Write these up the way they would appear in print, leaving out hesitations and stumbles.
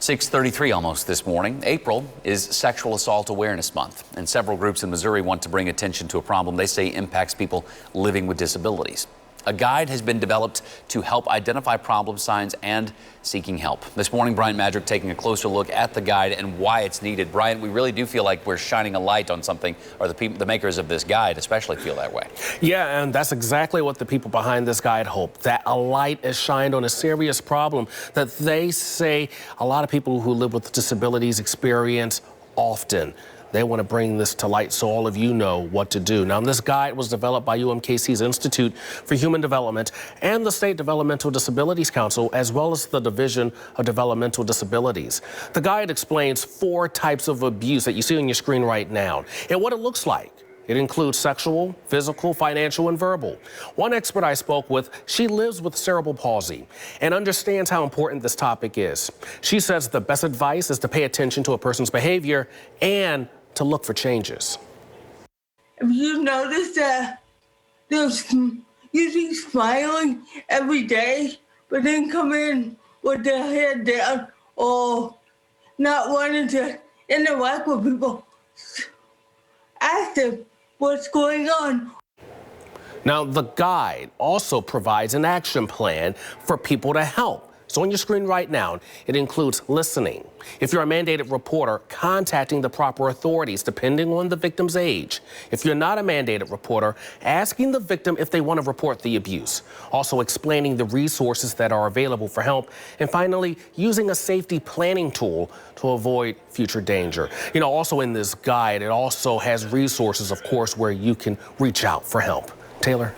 6:33 almost this morning. April is Sexual Assault Awareness Month, and several groups in Missouri want to bring attention to a problem they say impacts people living with disabilities. A guide has been developed to help identify problem signs and seeking help. This morning, Brian Madrick taking a closer look at the guide and why it's needed. Brian, we really do feel like we're shining a light on something, or the makers of this guide especially feel that way. Yeah, and that's exactly what the people behind this guide hope, that a light is shined on a serious problem that they say a lot of people who live with disabilities experience often. They want to bring this to light so all of you know what to do. Now, this guide was developed by UMKC's Institute for Human Development and the State Developmental Disabilities Council, as well as the Division of Developmental Disabilities. The guide explains 4 types of abuse that you see on your screen right now and what it looks like. It includes sexual, physical, financial, and verbal. One expert I spoke with, she lives with cerebral palsy and understands how important this topic is. She says the best advice is to pay attention to a person's behavior and to look for changes. If you notice that they're usually smiling every day, but then come in with their head down or not wanting to interact with people, ask them what's going on. Now, the guide also provides an action plan for people to help. So on your screen right now, it includes listening. If you're a mandated reporter, contacting the proper authorities depending on the victim's age. If you're not a mandated reporter, asking the victim if they want to report the abuse. Also explaining the resources that are available for help. And finally, using a safety planning tool to avoid future danger. You know, also in this guide, it also has resources, of course, where you can reach out for help. Taylor?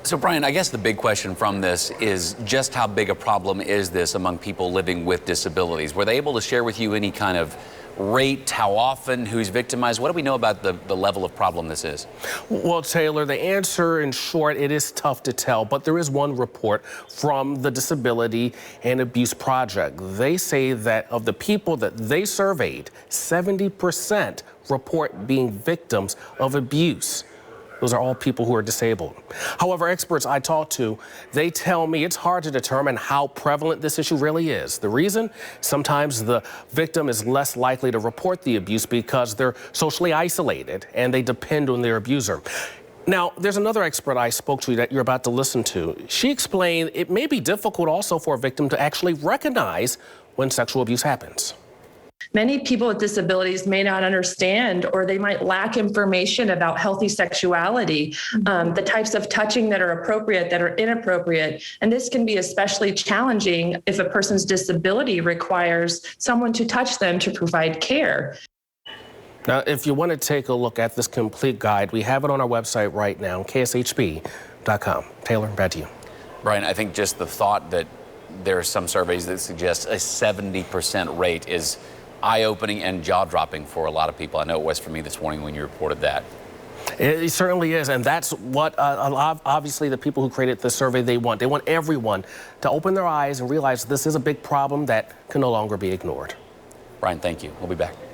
So, Brian, I guess the big question from this is just how big a problem is this among people living with disabilities? Were they able to share with you any kind of rate, how often, who's victimized? What do we know about the level of problem this is? Well, Taylor, the answer in short, it is tough to tell, but there is one report from the Disability and Abuse Project. They say that of the people that they surveyed, 70% report being victims of abuse. Those are all people who are disabled. However, experts I talk to, they tell me it's hard to determine how prevalent this issue really is. The reason? Sometimes the victim is less likely to report the abuse because they're socially isolated and they depend on their abuser. Now, there's another expert I spoke to that you're about to listen to. She explained it may be difficult also for a victim to actually recognize when sexual abuse happens. Many people with disabilities may not understand, or they might lack information about healthy sexuality, the types of touching that are appropriate, that are inappropriate. And this can be especially challenging if a person's disability requires someone to touch them to provide care. Now, if you want to take a look at this complete guide, we have it on our website right now, kshb.com. Taylor, back to you. Brian, I think just the thought that there are some surveys that suggest a 70% rate is eye-opening and jaw-dropping for a lot of people. I know it was for me this morning when you reported that. It certainly is, and that's what obviously the people who created this survey, they want. They want everyone to open their eyes and realize this is a big problem that can no longer be ignored. Brian, thank you. We'll be back.